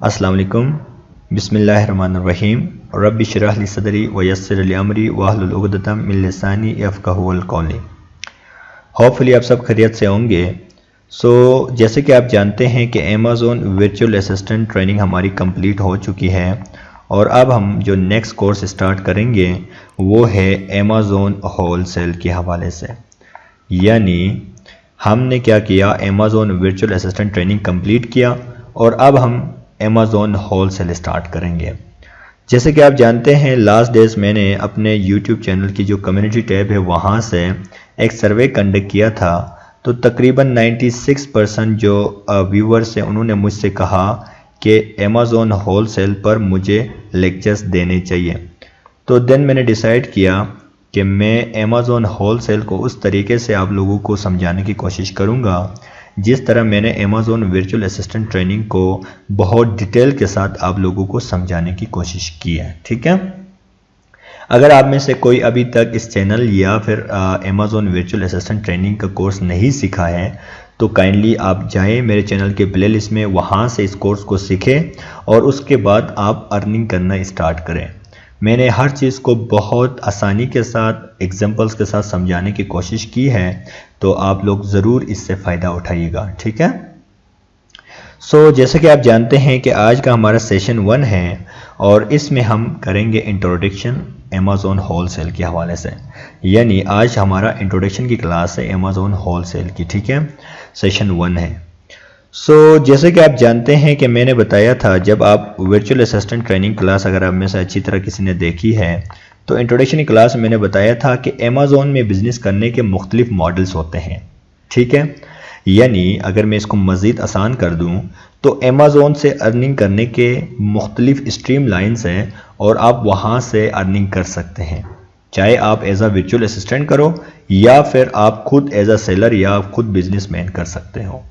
अस्सलाम वालेकुम, बिस्मिल्लाहिर्रहमानिर्रहीम, रब्बि इश्रह ली सदरी व यस्सिर ली अमरी वहलुल उक़दतम मिन लिसानी यफ़क़हू क़ौली। होपफुली आप सब खैरियत से होंगे। जैसे कि आप जानते हैं कि अमेज़न वर्चुअल असिस्टेंट ट्रेनिंग हमारी कंप्लीट हो चुकी है और अब हम जो नेक्स्ट कोर्स स्टार्ट करेंगे वो है अमेज़न होलसेल के हवाले से। यानी हमने क्या किया, Amazon virtual assistant training complete किया और अब हम अमेज़न होलसेल स्टार्ट करेंगे। जैसे कि आप जानते हैं लास्ट डेज मैंने अपने यूट्यूब चैनल की जो कम्युनिटी टैब है वहाँ से एक सर्वे कंडक्ट किया था, तो तकरीबन 96% जो व्यूवर्स हैं उन्होंने मुझसे कहा कि अमेज़न होलसेल पर मुझे लेक्चर्स देने चाहिए। तो देन मैंने डिसाइड किया कि मैं अमेज़न होलसेल को उस तरीके से आप लोगों को समझाने की कोशिश करूँगा जिस तरह मैंने अमेज़न वर्चुअल असिस्टेंट ट्रेनिंग को बहुत डिटेल के साथ आप लोगों को समझाने की कोशिश की है। ठीक है, अगर आप में से कोई अभी तक इस चैनल या फिर अमेज़न वर्चुअल असिस्टेंट ट्रेनिंग का कोर्स नहीं सीखा है तो काइंडली आप जाएं मेरे चैनल के प्लेलिस्ट में, वहाँ से इस कोर्स को सीखें और उसके बाद आप अर्निंग करना स्टार्ट करें। मैंने हर चीज़ को बहुत आसानी के साथ एग्जांपल्स के साथ समझाने की कोशिश की है, तो आप लोग ज़रूर इससे फ़ायदा उठाइएगा। ठीक है, जैसे कि आप जानते हैं कि आज का हमारा सेशन 1 है और इसमें हम करेंगे इंट्रोडक्शन अमेज़न होलसेल के हवाले से। यानी आज हमारा इंट्रोडक्शन की क्लास है अमेज़न होलसेल की। ठीक है, सेशन 1 है। जैसे कि आप जानते हैं कि मैंने बताया था, जब आप वर्चुअल असिस्टेंट ट्रेनिंग क्लास अगर आप में से अच्छी तरह किसी ने देखी है तो इंट्रोडक्शन की क्लास में मैंने बताया था कि अमेज़न में बिज़नेस करने के मुख्तलिफ मॉडल्स होते हैं। ठीक है, यानी अगर मैं इसको मज़ीद आसान कर दूं तो अमेज़न से अर्निंग करने के मुख्तलिफ स्ट्रीम लाइन्स हैं और आप वहां से अर्निंग कर सकते हैं, चाहे आप एज अ वर्चुअल असिस्टेंट करो या फिर आप खुद एज अ सेलर या आप खुद बिजनेसमैन कर सकते हो।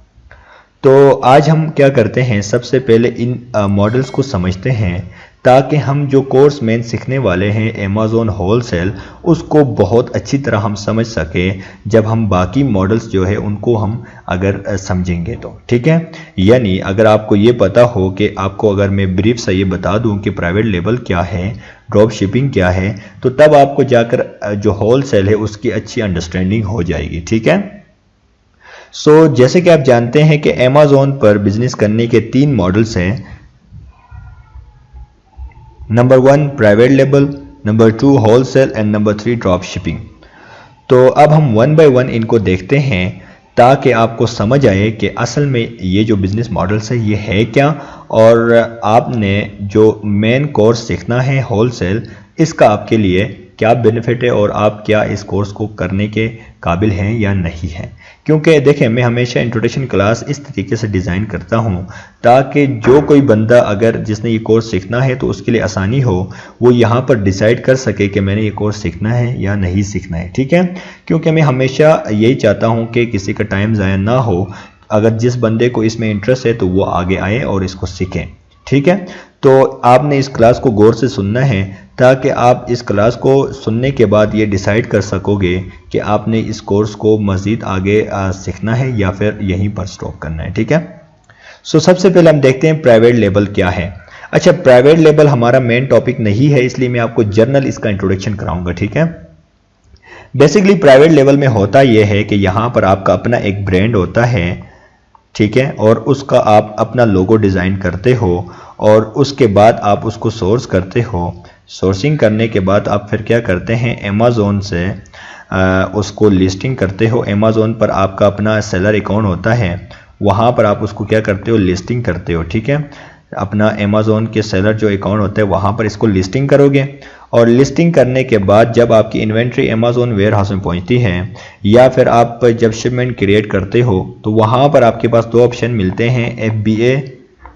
तो आज हम क्या करते हैं, सबसे पहले इन मॉडल्स को समझते हैं ताकि हम जो कोर्स मेन सीखने वाले हैं अमेज़न होलसेल उसको बहुत अच्छी तरह हम समझ सकें जब हम बाकी मॉडल्स जो है उनको हम अगर समझेंगे तो। ठीक है, यानी अगर आपको ये पता हो कि आपको अगर मैं ब्रीफ से ये बता दूं कि प्राइवेट लेबल क्या है, ड्रॉप शिपिंग क्या है, तो तब आपको जाकर जो होलसेल है उसकी अच्छी अंडरस्टैंडिंग हो जाएगी। ठीक है, जैसे कि आप जानते हैं कि अमेज़न पर बिजनेस करने के 3 मॉडल्स हैं। Number 1 private label, number 2 wholesale and number 3 drop shipping. तो अब हम 1 बाय 1 इनको देखते हैं ताकि आपको समझ आए कि असल में ये जो बिजनेस मॉडल्स है ये है क्या और आपने जो मेन कोर्स सीखना है होलसेल इसका आपके लिए क्या बेनिफिट है और आप क्या इस कोर्स को करने के काबिल हैं या नहीं हैं। क्योंकि देखें, मैं हमेशा इंट्रोडक्शन क्लास इस तरीके से डिज़ाइन करता हूं ताकि जो कोई बंदा अगर जिसने ये कोर्स सीखना है तो उसके लिए आसानी हो, वो यहाँ पर डिसाइड कर सके कि मैंने ये कोर्स सीखना है या नहीं सीखना है। ठीक है, क्योंकि मैं हमेशा यही चाहता हूँ कि किसी का टाइम ज़ाया ना हो। अगर जिस बंदे को इसमें इंटरेस्ट है तो वो आगे आए और इसको सीखें। ठीक है, तो आपने इस क्लास को गौर से सुनना है ताकि आप इस क्लास को सुनने के बाद ये डिसाइड कर सकोगे कि आपने इस कोर्स को मज़ीद आगे सीखना है या फिर यहीं पर स्टॉप करना है। ठीक है, सबसे पहले हम देखते हैं प्राइवेट लेबल क्या है। अच्छा, प्राइवेट लेबल हमारा मेन टॉपिक नहीं है, इसलिए मैं आपको जर्नल इसका इंट्रोडक्शन कराऊंगा। ठीक है, बेसिकली प्राइवेट लेवल में होता यह है कि यहाँ पर आपका अपना एक ब्रांड होता है। ठीक है, और उसका आप अपना लोगो डिज़ाइन करते हो और उसके बाद आप उसको सोर्स करते हो। सोर्सिंग करने के बाद आप फिर क्या करते हैं, अमेज़न से उसको लिस्टिंग करते हो। अमेज़न पर आपका अपना सेलर अकाउंट होता है, वहाँ पर आप उसको क्या करते हो, लिस्टिंग करते हो। ठीक है, अपना अमेज़न के सेलर जो अकाउंट होता है वहाँ पर इसको लिस्टिंग करोगे और लिस्टिंग करने के बाद जब आपकी इन्वेंट्री अमेज़न वेयर हाउस में पहुँचती है या फिर आप जब शिपमेंट क्रिएट करते हो तो वहाँ पर आपके पास 2 ऑप्शन मिलते हैं, FBA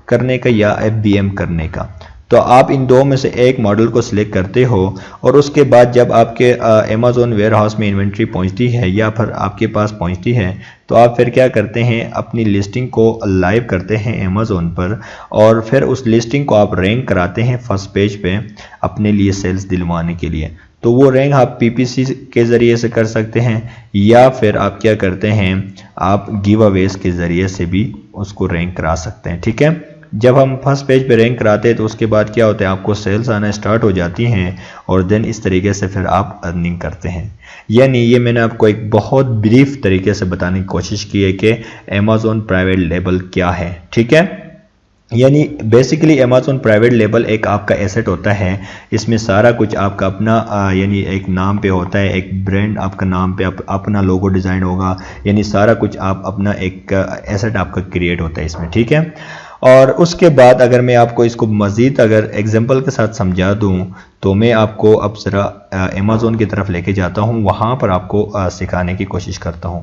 करने का या FBM करने का। तो आप इन 2 में से एक मॉडल को सिलेक्ट करते हो और उसके बाद जब आपके अमेज़न वेयर हाउस में इन्वेंट्री पहुंचती है या फिर आपके पास पहुंचती है तो आप फिर क्या करते हैं, अपनी लिस्टिंग को लाइव करते हैं अमेज़न पर और फिर उस लिस्टिंग को आप रैंक कराते हैं फर्स्ट पेज पे अपने लिए सेल्स दिलवाने के लिए। तो वो रैंक आप PPC के ज़रिए से कर सकते हैं या फिर आप क्या करते हैं, आप गिव अवेज के ज़रिए से भी उसको रैंक करा सकते हैं। ठीक है, जब हम फर्स्ट पेज पे रैंक कराते हैं तो उसके बाद क्या होता है, आपको सेल्स आना स्टार्ट हो जाती हैं और देन इस तरीके से फिर आप अर्निंग करते हैं। यानी ये मैंने आपको एक बहुत ब्रीफ तरीके से बताने की कोशिश की है कि अमेज़न प्राइवेट लेबल क्या है। ठीक है, यानी बेसिकली अमेज़न प्राइवेट लेबल एक आपका एसेट होता है, इसमें सारा कुछ आपका अपना यानी एक नाम पे होता है, एक ब्रांड आपका नाम पे अपना लोगो डिज़ाइन होगा, यानी सारा कुछ आप अपना एक एसेट आपका क्रिएट होता है इसमें। ठीक है, और उसके बाद अगर मैं आपको इसको मज़ीद अगर एग्जांपल के साथ समझा दूं तो मैं आपको अब ज़रा अमेज़न की तरफ लेके जाता हूं, वहां पर आपको सिखाने की कोशिश करता हूं।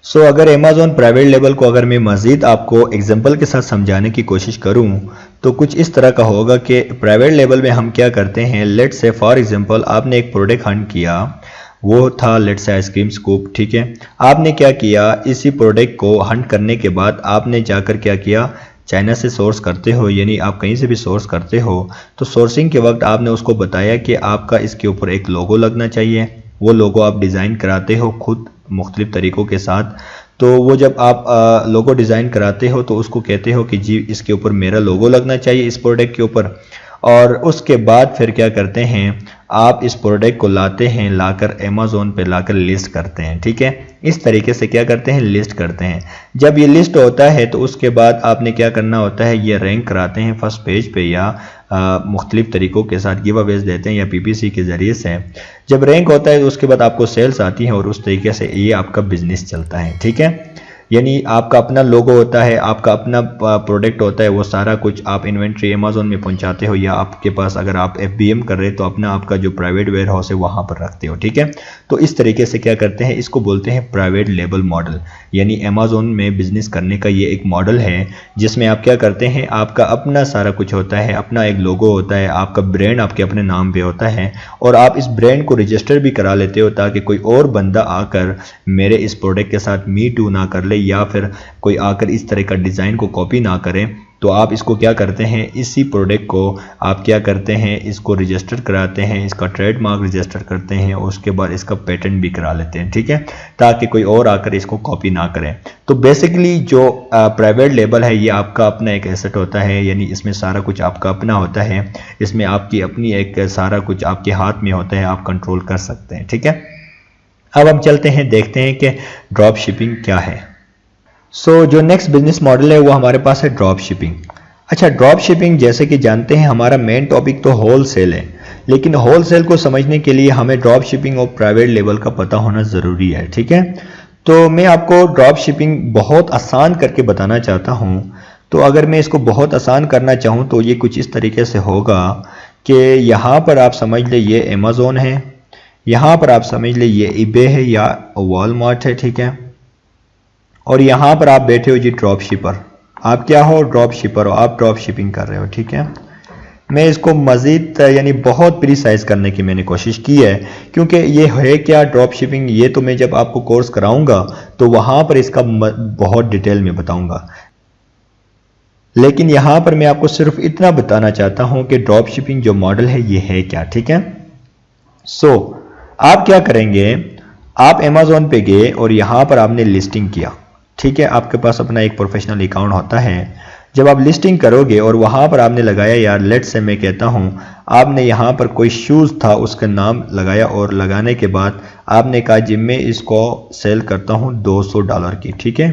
सो अगर अमेज़न प्राइवेट लेबल को अगर मैं मज़ीद आपको एग्जांपल के साथ समझाने की कोशिश करूं तो कुछ इस तरह का होगा कि प्राइवेट लेबल में हम क्या करते हैं, लेट्स से फॉर एग्जांपल आपने एक प्रोडक्ट हंट किया, वो था लेट्स से आइसक्रीम स्कूप। ठीक है, आपने क्या किया, इसी प्रोडक्ट को हंट करने के बाद आपने जाकर क्या किया, चाइना से सोर्स करते हो, यानी आप कहीं से भी सोर्स करते हो तो सोर्सिंग के वक्त आपने उसको बताया कि आपका इसके ऊपर एक लोगो लगना चाहिए, वो लोगो आप डिज़ाइन कराते हो खुद मुख्तलिफ तरीक़ों के साथ। तो वो जब आप लोगो डिज़ाइन कराते हो तो उसको कहते हो कि जी इसके ऊपर मेरा लोगो लगना चाहिए इस प्रोडक्ट के ऊपर, और उसके बाद फिर क्या करते हैं, आप इस प्रोडक्ट को लाते हैं, लाकर अमेज़न पे लाकर लिस्ट करते हैं। ठीक है, इस तरीके से क्या करते हैं, लिस्ट करते हैं। जब ये लिस्ट होता है तो उसके बाद आपने क्या करना होता है, ये रैंक कराते हैं फर्स्ट पेज पे या मुख्तलिफ तरीक़ों के साथ गिव अवेज देते हैं या पीपीसी के ज़रिए से। जब रैंक होता है तो उसके बाद आपको सेल्स आती है और उस तरीके से ये आपका बिजनेस चलता है। ठीक है, यानी आपका अपना लोगो होता है, आपका अपना प्रोडक्ट होता है, वो सारा कुछ आप इन्वेंट्री अमेज़न में पहुंचाते हो या आपके पास अगर आप FBM कर रहे हो तो अपना आपका जो प्राइवेट वेयर हाउस है वहां पर रखते हो। ठीक है, तो इस तरीके से क्या करते हैं, इसको बोलते हैं प्राइवेट लेबल मॉडल, यानी अमेज़न में बिजनेस करने का ये एक मॉडल है जिसमें आप क्या करते हैं, आपका अपना सारा कुछ होता है, अपना एक लोगो होता है, आपका ब्रांड आपके अपने नाम पे होता है और आप इस ब्रांड को रजिस्टर भी करा लेते हो ताकि कोई और बंदा आकर मेरे इस प्रोडक्ट के साथ मी टू ना कर ले या फिर कोई आकर इस तरह का डिज़ाइन को कॉपी ना करें। तो आप इसको क्या करते हैं, इसी प्रोडक्ट को आप क्या करते हैं, इसको रजिस्टर कराते हैं, इसका ट्रेडमार्क रजिस्टर करते हैं और उसके बाद इसका पेटेंट भी करा लेते हैं। ठीक है, ताकि कोई और आकर इसको कॉपी ना करें। तो बेसिकली जो प्राइवेट लेबल है ये आपका अपना एक एसेट होता है, यानी इसमें सारा कुछ आपका अपना होता है, इसमें आपकी अपनी एक सारा कुछ आपके हाथ में होता है, आप कंट्रोल कर सकते हैं। ठीक है, अब हम चलते हैं, देखते हैं कि ड्रॉप शिपिंग क्या है। सो जो नेक्स्ट बिजनेस मॉडल है वो हमारे पास है ड्रॉप शिपिंग। अच्छा, ड्रॉप शिपिंग जैसे कि जानते हैं हमारा मेन टॉपिक तो होल सेल है, लेकिन होल सेल को समझने के लिए हमें ड्रॉप शिपिंग और प्राइवेट लेवल का पता होना ज़रूरी है। ठीक है, तो मैं आपको ड्रॉप शिपिंग बहुत आसान करके बताना चाहता हूँ। तो अगर मैं इसको बहुत आसान करना चाहूँ तो ये कुछ इस तरीके से होगा कि यहाँ पर आप समझ ले ये अमेज़न है, यहाँ पर आप समझ ले ये ईबे है या वॉलमार्ट है। ठीक है, और यहाँ पर आप बैठे हो जी ड्रॉप शिपर, आप क्या हो, ड्रॉप शिपर हो, आप ड्रॉप शिपिंग कर रहे हो। ठीक है, मैं इसको मज़ीद यानी बहुत प्रिसाइज करने की मैंने कोशिश की है, क्योंकि ये है क्या ड्रॉप शिपिंग, ये तो मैं जब आपको कोर्स कराऊंगा तो वहाँ पर इसका बहुत डिटेल में बताऊंगा, लेकिन यहाँ पर मैं आपको सिर्फ इतना बताना चाहता हूँ कि ड्रॉप शिपिंग जो मॉडल है ये है क्या। ठीक है, सो आप क्या करेंगे, आप अमेज़न पे गए और यहाँ पर आपने लिस्टिंग किया। ठीक है, आपके पास अपना एक प्रोफेशनल अकाउंट होता है, जब आप लिस्टिंग करोगे और वहाँ पर आपने लगाया, यार लेट्स से मैं कहता हूँ आपने यहाँ पर कोई शूज़ था उसका नाम लगाया और लगाने के बाद आपने कहा जी मैं इसको सेल करता हूँ $200 की। ठीक है,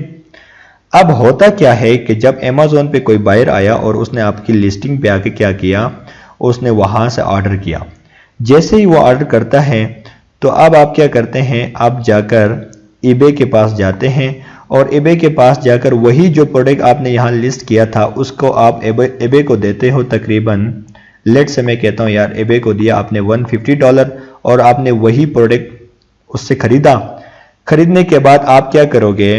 अब होता क्या है कि जब अमेज़न पे कोई बायर आया और उसने आपकी लिस्टिंग पे आके क्या किया, उसने वहाँ से ऑर्डर किया। जैसे ही वो ऑर्डर करता है तो अब आप क्या करते हैं, आप जाकर ईबे के पास जाते हैं और ईबे के पास जाकर वही जो प्रोडक्ट आपने यहाँ लिस्ट किया था उसको आप ईबे को देते हो। तकरीबन लेट से मैं कहता हूँ यार ईबे को दिया आपने $150 और आपने वही प्रोडक्ट उससे खरीदा। खरीदने के बाद आप क्या करोगे,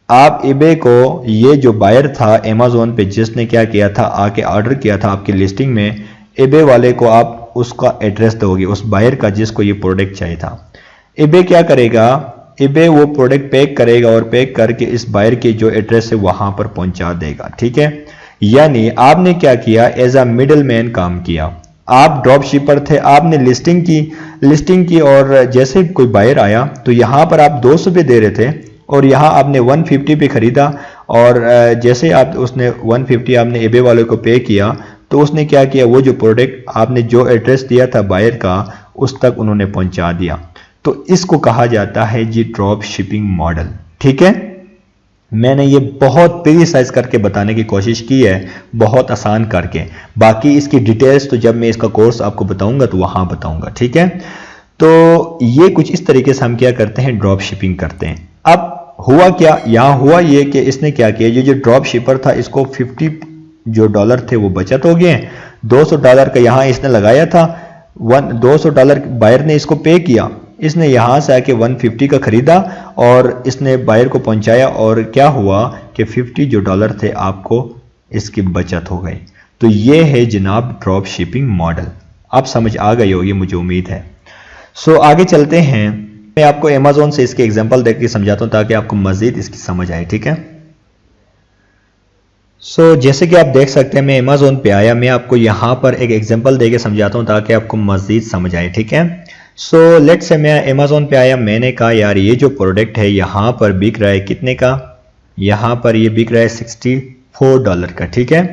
आप ईबे को ये जो बायर था अमेज़न पे जिसने क्या किया था, आके ऑर्डर किया था आपकी लिस्टिंग में, ईबे वाले को आप उसका एड्रेस दोगे, उस बायर का जिसको ये प्रोडक्ट चाहिए था। ईबे क्या करेगा, ईबे वो प्रोडक्ट पैक करेगा और पैक करके इस बायर के जो एड्रेस है वहां पर पहुंचा देगा। ठीक है, यानी आपने क्या किया, एज अ मिडल मैन काम किया। आप ड्रॉप शिपर थे, आपने लिस्टिंग की और जैसे कोई बायर आया तो यहाँ पर आप 200 पे दे रहे थे और यहाँ आपने 150 पे खरीदा और जैसे आप उसने 150 आपने eBay वाले को पे किया तो उसने क्या किया, वो जो प्रोडक्ट आपने जो एड्रेस दिया था बायर का उस तक उन्होंने पहुंचा दिया। तो इसको कहा जाता है जी ड्रॉप शिपिंग मॉडल। ठीक है, मैंने ये बहुत प्रीसाइज करके बताने की कोशिश की है, बहुत आसान करके। बाकी इसकी डिटेल्स तो जब मैं इसका कोर्स आपको बताऊंगा तो वहां बताऊंगा। ठीक है, तो ये कुछ इस तरीके से हम क्या करते हैं, ड्रॉप शिपिंग करते हैं। अब हुआ क्या, यहां हुआ ये कि इसने क्या किया, जो ड्रॉप शिपर था इसको 50 जो डॉलर थे वो बचत हो गए। $200 का यहां इसने लगाया था, $200 बायर ने इसको पे किया, इसने यहां से आके 150 का खरीदा और इसने बायर को पहुंचाया और क्या हुआ कि 50 जो डॉलर थे आपको इसकी बचत हो गई। तो ये है जनाब ड्रॉप शिपिंग मॉडल। आप समझ आ गए होगी मुझे उम्मीद है। सो आगे चलते हैं, मैं आपको अमेज़न से इसके एग्जांपल देकर समझाता हूं ताकि आपको मजीद इसकी समझ आए। ठीक है, सो जैसे कि आप देख सकते हैं मैं अमेज़न पे आया, मैं आपको यहां पर एक एग्जांपल देकर समझाता हूं ताकि आपको मजीद समझ आए। ठीक है, सो लेट्स से मैं अमेज़न पे आया, मैंने कहा यार ये जो प्रोडक्ट है यहाँ पर बिक रहा है कितने का, यहाँ पर ये बिक रहा है $64 का। ठीक है,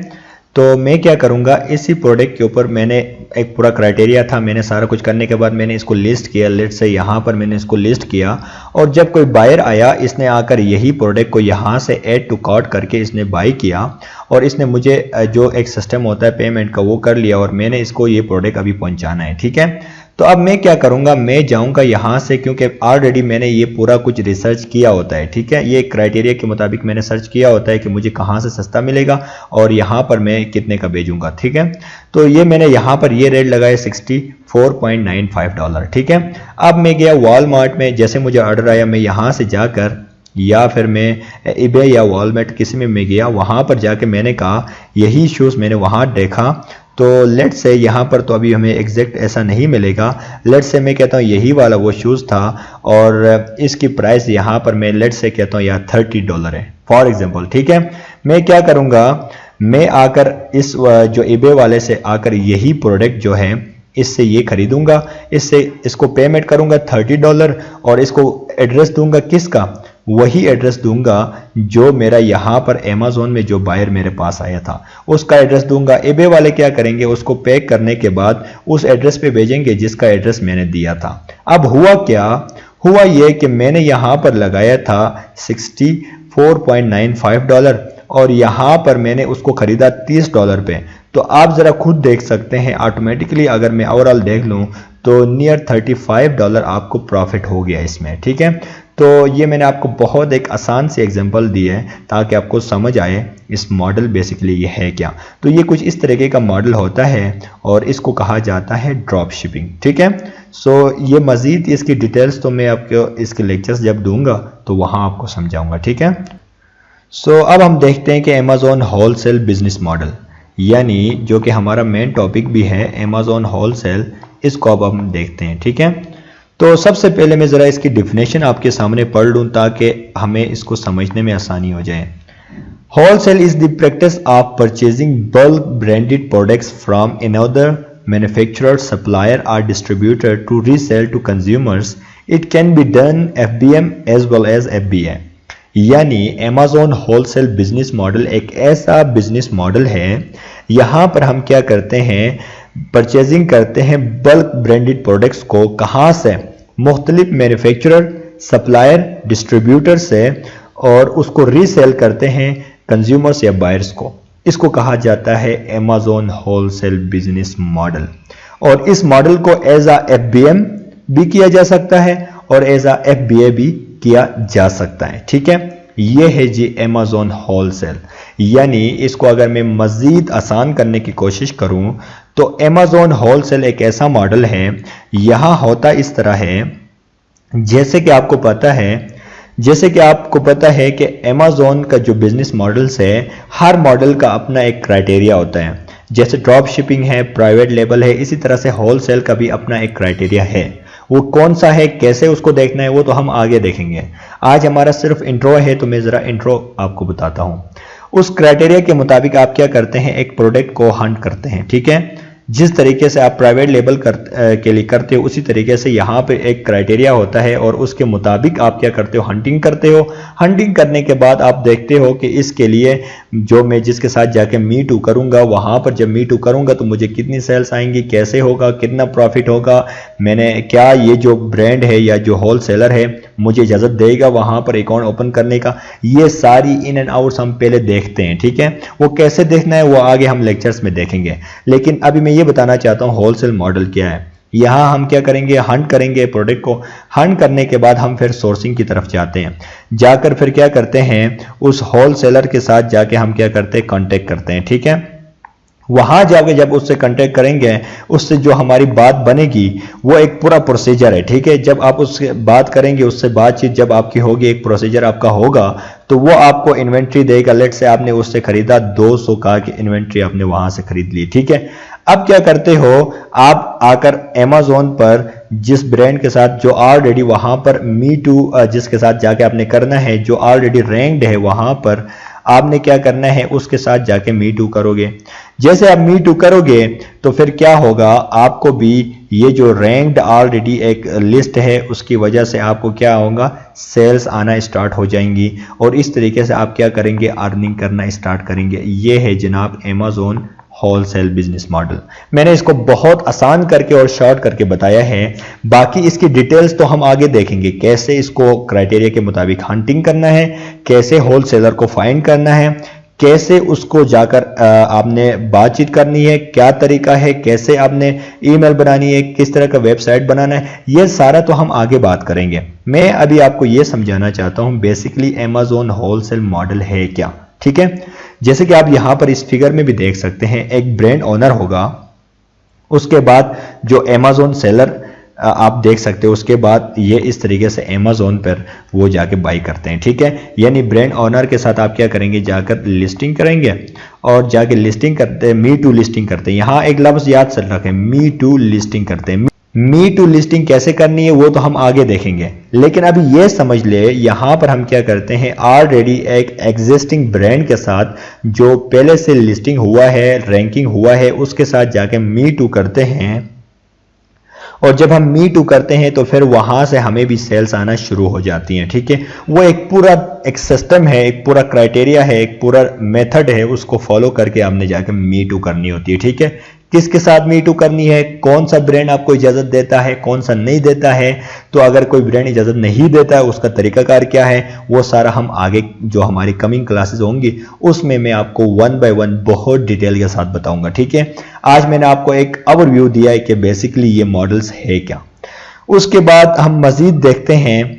तो मैं क्या करूँगा, इसी प्रोडक्ट के ऊपर मैंने एक पूरा क्राइटेरिया था, मैंने सारा कुछ करने के बाद मैंने इसको लिस्ट किया। लेट्स से यहाँ पर मैंने इसको लिस्ट किया और जब कोई बायर आया इसने आकर यही प्रोडक्ट को यहाँ से ऐड टू कार्ट करके इसने बाई किया और इसने मुझे जो एक सिस्टम होता है पेमेंट का वो कर लिया और मैंने इसको ये प्रोडक्ट अभी पहुँचाना है। ठीक है, तो अब मैं क्या करूंगा, मैं जाऊंगा यहां से, क्योंकि ऑलरेडी मैंने ये पूरा कुछ रिसर्च किया होता है। ठीक है, ये क्राइटेरिया के मुताबिक मैंने सर्च किया होता है कि मुझे कहां से सस्ता मिलेगा और यहां पर मैं कितने का भेजूंगा। ठीक है, तो ये मैंने यहां पर ये रेट लगाया $64.95। ठीक है, अब मैं गया वॉलमार्ट में, जैसे मुझे ऑर्डर आया मैं यहां से जाकर या फिर मैं eBay या वॉलमार्ट किसी में मैं गया, वहां पर जाके मैंने कहा यही शूज़ मैंने वहां देखा, तो लेट्स से यहाँ पर तो अभी हमें एग्जैक्ट ऐसा नहीं मिलेगा। लेट्स से मैं कहता हूँ यही वाला वो शूज़ था और इसकी प्राइस यहाँ पर मैं लेट्स से कहता हूँ यार $30 है फॉर एग्जांपल। ठीक है, मैं क्या करूँगा, मैं आकर इस जो eBay वाले से आकर यही प्रोडक्ट जो है इससे ये खरीदूंगा, इससे इसको पेमेंट करूंगा $30 और इसको एड्रेस दूंगा किसका, वही एड्रेस दूंगा जो मेरा यहाँ पर अमेज़न में जो बायर मेरे पास आया था उसका एड्रेस दूंगा। eBay वाले क्या करेंगे, उसको पैक करने के बाद उस एड्रेस पे भेजेंगे जिसका एड्रेस मैंने दिया था। अब हुआ क्या, हुआ ये कि मैंने यहाँ पर लगाया था $64.95 और यहाँ पर मैंने उसको खरीदा $30 पे। तो आप जरा खुद देख सकते हैं ऑटोमेटिकली अगर मैं ओवरऑल देख लूँ तो नियर $35 आपको प्रॉफिट हो गया इसमें। ठीक है, तो ये मैंने आपको बहुत एक आसान सी एग्जांपल दी है ताकि आपको समझ आए इस मॉडल बेसिकली ये है क्या। तो ये कुछ इस तरीके का मॉडल होता है और इसको कहा जाता है ड्रॉप शिपिंग। ठीक है, सो ये मज़ीद इसकी डिटेल्स तो मैं आपको इसके लेक्चर्स जब दूंगा तो वहाँ आपको समझाऊंगा। ठीक है, सो अब हम देखते हैं कि अमेज़न होलसेल बिजनेस मॉडल, यानी जो कि हमारा मेन टॉपिक भी है अमेज़न होलसेल, इसको अब हम देखते हैं। ठीक है, तो सबसे पहले मैं ज़रा इसकी डिफिनेशन आपके सामने पढ़ लूँ ताकि हमें इसको समझने में आसानी हो जाए। Wholesale is the practice of purchasing bulk branded products from another manufacturer, supplier और distributor to resell to consumers. It can be done FBM as well as FBA। यानी अमेज़न होलसेल बिजनेस मॉडल एक ऐसा business model है, यहाँ पर हम क्या करते हैं, परचेजिंग करते हैं बल्क ब्रांडेड प्रोडक्ट्स को, कहाँ से, मुख्तलिफ मैन्युफैक्चरर, सप्लायर, डिस्ट्रीब्यूटर से, और उसको रीसेल करते हैं कंज्यूमर्स या बायर्स को। इसको कहा जाता है अमेज़न होलसेल बिजनेस मॉडल। और इस मॉडल को एज आ FBM भी किया जा सकता है और एज आ FBA भी किया जा सकता है। ठीक है, ये है जी अमेज़न होलसेल। यानी इसको अगर मैं मज़ीद आसान करने की कोशिश करूं तो अमेज़न होलसेल एक ऐसा मॉडल है, यहाँ होता इस तरह है, जैसे कि आपको पता है कि अमेज़न का जो बिजनेस मॉडल्स है, हर मॉडल का अपना एक क्राइटेरिया होता है। जैसे ड्रॉप शिपिंग है, प्राइवेट लेबल है, इसी तरह से होलसेल का भी अपना एक क्राइटेरिया है। वो कौन सा है, कैसे उसको देखना है, वो तो हम आगे देखेंगे। आज हमारा सिर्फ इंट्रो है तो मैं ज़रा इंट्रो आपको बताता हूँ। उस क्राइटेरिया के मुताबिक आप क्या करते हैं, एक प्रोडक्ट को हंट करते हैं। ठीक है, जिस तरीके से आप प्राइवेट लेबल के लिए करते हो उसी तरीके से यहाँ पे एक क्राइटेरिया होता है और उसके मुताबिक आप क्या करते हो, हंटिंग करते हो। हंटिंग करने के बाद आप देखते हो कि इसके लिए जो मैं जिसके साथ जाके मी टू करूँगा, वहाँ पर जब मी टू करूँगा तो मुझे कितनी सेल्स आएंगी, कैसे होगा, कितना प्रॉफिट होगा, मैंने क्या ये जो ब्रांड है या जो होल सेलर है मुझे इजाज़त देगा वहाँ पर अकाउंट ओपन करने का। ये सारी इन एंड आउट्स हम पहले देखते हैं, ठीक है। वो कैसे देखना है वो आगे हम लेक्चर्स में देखेंगे, लेकिन अभी मैं ये बताना चाहता हूँ होलसेल मॉडल क्या है। यहाँ हम क्या करेंगे, हंट करेंगे प्रोडक्ट को। हंट करने के बाद हम फिर सोर्सिंग की तरफ जाते हैं। जाकर फिर क्या करते हैं, उस होल सेलर के साथ जाके हम क्या करते हैं, कॉन्टेक्ट करते हैं, ठीक है। वहां जाके जब उससे कांटेक्ट करेंगे, उससे जो हमारी बात बनेगी वो एक पूरा प्रोसीजर है, ठीक है। जब आप उससे बात करेंगे, उससे बातचीत जब आपकी होगी, एक प्रोसीजर आपका होगा, तो वो आपको इन्वेंट्री देगा। लेट से आपने उससे खरीदा 200 का की इन्वेंट्री आपने वहां से खरीद ली, ठीक है। अब क्या करते हो, आप आकर Amazon पर जिस ब्रांड के साथ जो ऑलरेडी वहां पर मी टू जिसके साथ जाके आपने करना है, जो ऑलरेडी रैंक्ड है, वहां पर आपने क्या करना है, उसके साथ जाके मी टू करोगे। जैसे आप मी टू करोगे तो फिर क्या होगा, आपको भी ये जो रैंक्ड ऑलरेडी एक लिस्ट है उसकी वजह से आपको क्या होगा, सेल्स आना स्टार्ट हो जाएंगी और इस तरीके से आप क्या करेंगे, अर्निंग करना स्टार्ट करेंगे। ये है जनाब Amazon होलसेल बिजनेस मॉडल। मैंने इसको बहुत आसान करके और शॉर्ट करके बताया है, बाकी इसकी डिटेल्स तो हम आगे देखेंगे, कैसे इसको क्राइटेरिया के मुताबिक हंटिंग करना है, कैसे होलसेलर को फाइंड करना है, कैसे उसको जाकर आपने बातचीत करनी है, क्या तरीका है, कैसे आपने ईमेल बनानी है, किस तरह का वेबसाइट बनाना है, ये सारा तो हम आगे बात करेंगे। मैं अभी आपको ये समझाना चाहता हूं बेसिकली Amazon होलसेल मॉडल है क्या, ठीक है। जैसे कि आप यहां पर इस फिगर में भी देख सकते हैं, एक ब्रांड ओनर होगा, उसके बाद जो Amazon सेलर आप देख सकते हो, उसके बाद ये इस तरीके से Amazon पर वो जाके बाई करते हैं, ठीक है। यानी ब्रांड ओनर के साथ आप क्या करेंगे, जाकर लिस्टिंग करेंगे और जाके लिस्टिंग करते हैं, मी टू लिस्टिंग करते हैं। यहाँ एक लफ्ज याद से रखें, मी टू लिस्टिंग करते हैं। मी टू लिस्टिंग कैसे करनी है वो तो हम आगे देखेंगे, लेकिन अभी ये समझ ले यहां पर हम क्या करते हैं, ऑलरेडी एक एग्जिस्टिंग ब्रांड के साथ जो पहले से लिस्टिंग हुआ है, रैंकिंग हुआ है, उसके साथ जाके मी टू करते हैं। और जब हम मी टू करते हैं तो फिर वहां से हमें भी सेल्स आना शुरू हो जाती हैं, ठीक है। वो एक पूरा एक सिस्टम है, एक पूरा क्राइटेरिया है, एक पूरा मेथड है, उसको फॉलो करके हमने जाके मी टू करनी होती है, ठीक है। किसके साथ मी टू करनी है, कौन सा ब्रांड आपको इजाजत देता है, कौन सा नहीं देता है। तो अगर कोई ब्रांड इजाजत नहीं देता है उसका तरीकाकार क्या है, वो सारा हम आगे जो हमारी कमिंग क्लासेस होंगी उसमें मैं आपको 1 बाय 1 बहुत डिटेल के साथ बताऊंगा, ठीक है। आज मैंने आपको एक ओवरव्यू दिया है कि बेसिकली ये मॉडल्स है क्या। उसके बाद हम मजीद देखते हैं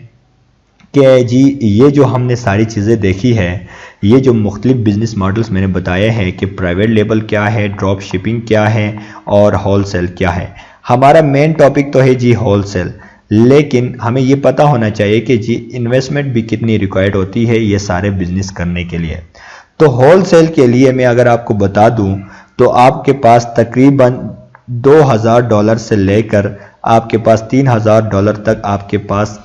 कि जी ये जो हमने सारी चीज़ें देखी है, ये जो मुख्तलिफ बिजनेस मॉडल्स मैंने बताए हैं कि प्राइवेट लेबल क्या है, ड्रॉप शिपिंग क्या है और होलसेल क्या है। हमारा मेन टॉपिक तो है जी होलसेल, लेकिन हमें ये पता होना चाहिए कि जी इन्वेस्टमेंट भी कितनी रिक्वायर्ड होती है ये सारे बिजनेस करने के लिए। तो होलसेल के लिए मैं अगर आपको बता दूं तो आपके पास तकरीबन $2000 से लेकर आपके पास $3000 तक आपके पास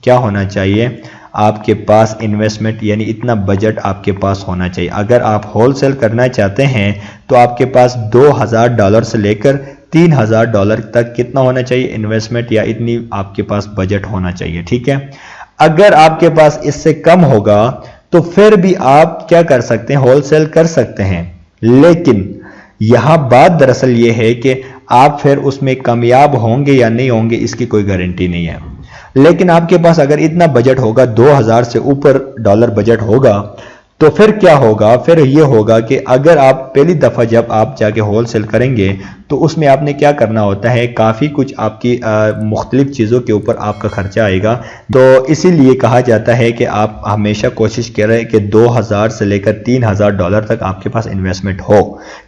क्या होना चाहिए, आपके पास इन्वेस्टमेंट यानी इतना बजट आपके पास होना चाहिए। अगर आप होलसेल करना चाहते हैं तो आपके पास $2000 से लेकर $3000 तक कितना होना चाहिए इन्वेस्टमेंट, या इतनी आपके पास बजट होना चाहिए, ठीक है। अगर आपके पास इससे कम होगा तो फिर भी आप क्या कर सकते हैं, होलसेल कर सकते हैं, लेकिन यहां बात दरअसल ये है कि आप फिर उसमें कामयाब होंगे या नहीं होंगे इसकी कोई गारंटी नहीं है। लेकिन आपके पास अगर इतना बजट होगा, 2000 से ऊपर डॉलर बजट होगा, तो फिर क्या होगा, फिर ये होगा कि अगर आप पहली दफ़ा जब आप जाके होलसेल करेंगे तो उसमें आपने क्या करना होता है, काफ़ी कुछ आपकी मुख्तलिफ चीज़ों के ऊपर आपका खर्चा आएगा। तो इसीलिए कहा जाता है कि आप हमेशा कोशिश करें कि 2000 से लेकर $3000 तक आपके पास इन्वेस्टमेंट हो,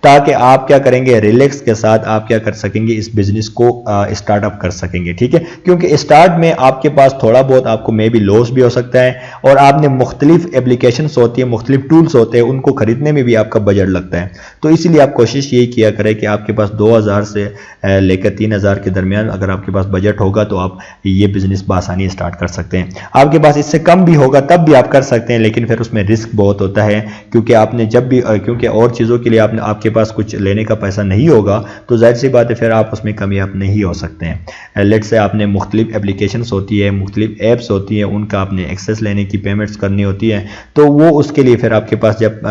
ताकि आप क्या करेंगे, रिलैक्स के साथ आप क्या कर सकेंगे, इस बिज़नेस को स्टार्टअप कर सकेंगे, ठीक है। क्योंकि स्टार्ट में आपके पास थोड़ा बहुत आपको मे बी लॉस भी हो सकता है और आपने मुख्तलिफ एप्लीकेशंस होती है, मुख्तलिफ टूल्स होते हैं, उनको खरीदने में भी आपका बजट लगता है। तो इसीलिए आप कोशिश यही किया करें कि आपके पास 2000 से लेकर 3000 के दरमियान अगर आपके पास बजट होगा तो आप ये बिजनेस बासानी स्टार्ट कर सकते हैं। आपके पास इससे कम भी होगा तब भी आप कर सकते हैं, लेकिन फिर उसमें रिस्क बहुत होता है, क्योंकि आपने जब भी क्योंकि और चीज़ों के लिए आपके पास कुछ लेने का पैसा नहीं होगा तो जाहिर सी बात है फिर आप उसमें कामयाब नहीं हो सकते हैं। लेट से आपने मुख्तलिफ एप्लीकेशंस होती है, मुख्तलिफ ऐप्स होती हैं, उनका आपने एक्सेस लेने की पेमेंट्स करनी होती है, तो वो उसके लिए फिर आपके पास जब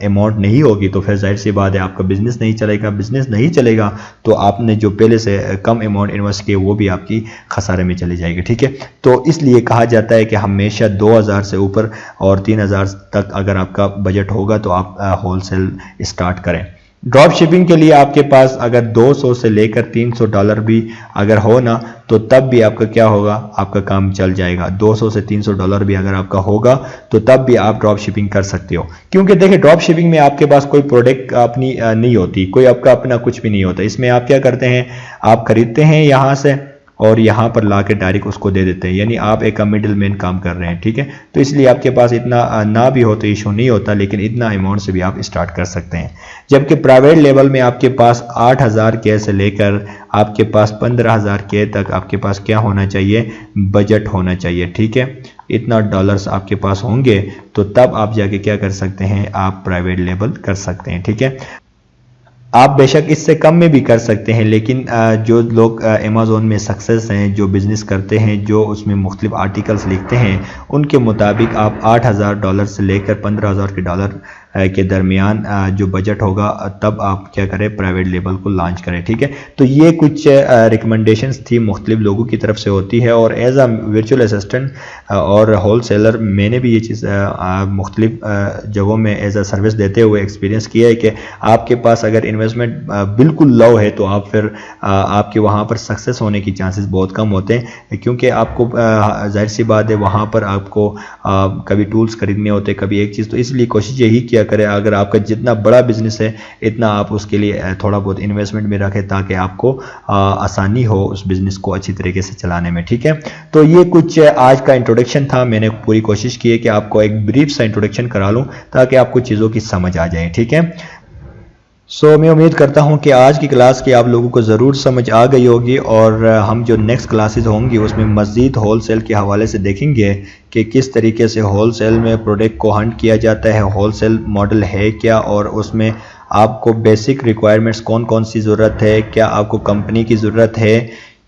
अमाउंट नहीं होगी तो फिर जाहिर सी बात है आपका बिजनेस नहीं चलेगा। बिजनेस नहीं चलेगा तो आपने जो पहले से कम अमाउंट इन्वेस्ट किए वो भी आपकी खसारे में चली जाएगी। ठीक है, तो इसलिए कहा जाता है कि हमेशा 2000 से ऊपर और 3000 तक अगर आपका बजट होगा तो आप होलसेल स्टार्ट करें। ड्रॉप शिपिंग के लिए आपके पास अगर 200 से लेकर $300 भी अगर हो ना तो तब भी आपका क्या होगा, आपका काम चल जाएगा। 200 से $300 भी अगर आपका होगा तो तब भी आप ड्रॉप शिपिंग कर सकते हो, क्योंकि देखिए ड्रॉप शिपिंग में आपके पास कोई प्रोडक्ट अपनी नहीं होती, कोई आपका अपना कुछ भी नहीं होता। इसमें आप क्या करते हैं, आप खरीदते हैं यहाँ से और यहाँ पर ला के डायरेक्ट उसको दे देते हैं, यानी आप एक मिडिल मैन काम कर रहे हैं। ठीक है, तो इसलिए आपके पास इतना ना भी हो तो इशू नहीं होता, लेकिन इतना अमाउंट से भी आप स्टार्ट कर सकते हैं। जबकि प्राइवेट लेवल में आपके पास 8000 के से लेकर आपके पास 15000 के तक आपके पास क्या होना चाहिए, बजट होना चाहिए। ठीक है, इतना डॉलर्स आपके पास होंगे तो तब आप जाके क्या कर सकते हैं, आप प्राइवेट लेवल कर सकते हैं। ठीक है, आप बेशक इससे कम में भी कर सकते हैं, लेकिन जो लोग अमेज़ॉन में सक्सेस हैं, जो बिज़नेस करते हैं, जो उसमें मुख्तलिफ आर्टिकल्स लिखते हैं, उनके मुताबिक आप $8000 से लेकर $15000 के दरमियान जो बजट होगा तब आप क्या करें, प्राइवेट लेवल को लॉन्च करें। ठीक है, तो ये कुछ रिकमेंडेशंस थी मुख्तलिफ लोगों की तरफ से होती है, और एज अ वर्चुअल असिस्टेंट और होल सेलर मैंने भी ये चीज़ मुख्तलिफ जगहों में एज अ सर्विस देते हुए एक्सपीरियंस किया है कि आपके पास अगर इन्वेस्टमेंट बिल्कुल लो है तो आप फिर आपके वहाँ पर सक्सेस होने की चांसेस बहुत कम होते हैं, क्योंकि आपको जाहिर सी बात है वहाँ पर आपको कभी टूल्स खरीदने होते, कभी एक चीज़, तो इसलिए कोशिश यही किया करें अगर आपका जितना बड़ा बिजनेस है इतना आप उसके लिए थोड़ा बहुत इन्वेस्टमेंट में रखें ताकि आपको आसानी हो उस बिजनेस को अच्छी तरीके से चलाने में। ठीक है, तो ये कुछ आज का इंट्रोडक्शन था। मैंने पूरी कोशिश की है कि आपको एक ब्रीफ सा इंट्रोडक्शन करा लूँ ताकि आपको चीज़ों की समझ आ जाए। ठीक है, मैं उम्मीद करता हूं कि आज की क्लास की आप लोगों को ज़रूर समझ आ गई होगी, और हम जो नेक्स्ट क्लासेस होंगी उसमें मज़ीद होलसेल के हवाले से देखेंगे कि किस तरीके से होलसेल में प्रोडक्ट को हंट किया जाता है, होलसेल मॉडल है क्या, और उसमें आपको बेसिक रिक्वायरमेंट्स कौन कौन सी ज़रूरत है, क्या आपको कंपनी की ज़रूरत है,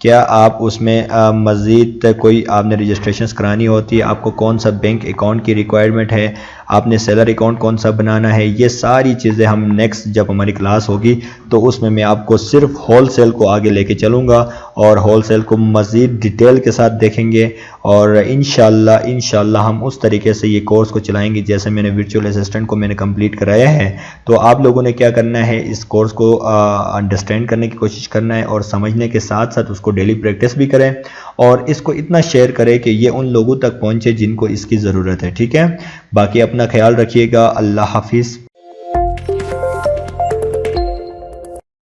क्या आप उसमें मज़ीद कोई आपने रजिस्ट्रेशन करानी होती है, आपको कौन सा बैंक अकाउंट की रिक्वायरमेंट है, आपने सेलर अकाउंट कौन सा बनाना है, ये सारी चीज़ें हम नेक्स्ट जब हमारी क्लास होगी तो उसमें मैं आपको सिर्फ होलसेल को आगे लेके चलूँगा और होलसेल को मज़ीद डिटेल के साथ देखेंगे, और इंशाल्लाह हम उस तरीके से ये कोर्स को चलाएंगे जैसे मैंने वर्चुअल असिस्टेंट को मैंने कंप्लीट कराया है। तो आप लोगों ने क्या करना है, इस कोर्स को अंडरस्टैंड करने की कोशिश करना है और समझने के साथ साथ उसको डेली प्रैक्टिस भी करें, और इसको इतना शेयर करें कि ये उन लोगों तक पहुँचे जिनको इसकी ज़रूरत है। ठीक है, बाकी अपना ख्याल रखिएगा। अल्लाह हाफिज़।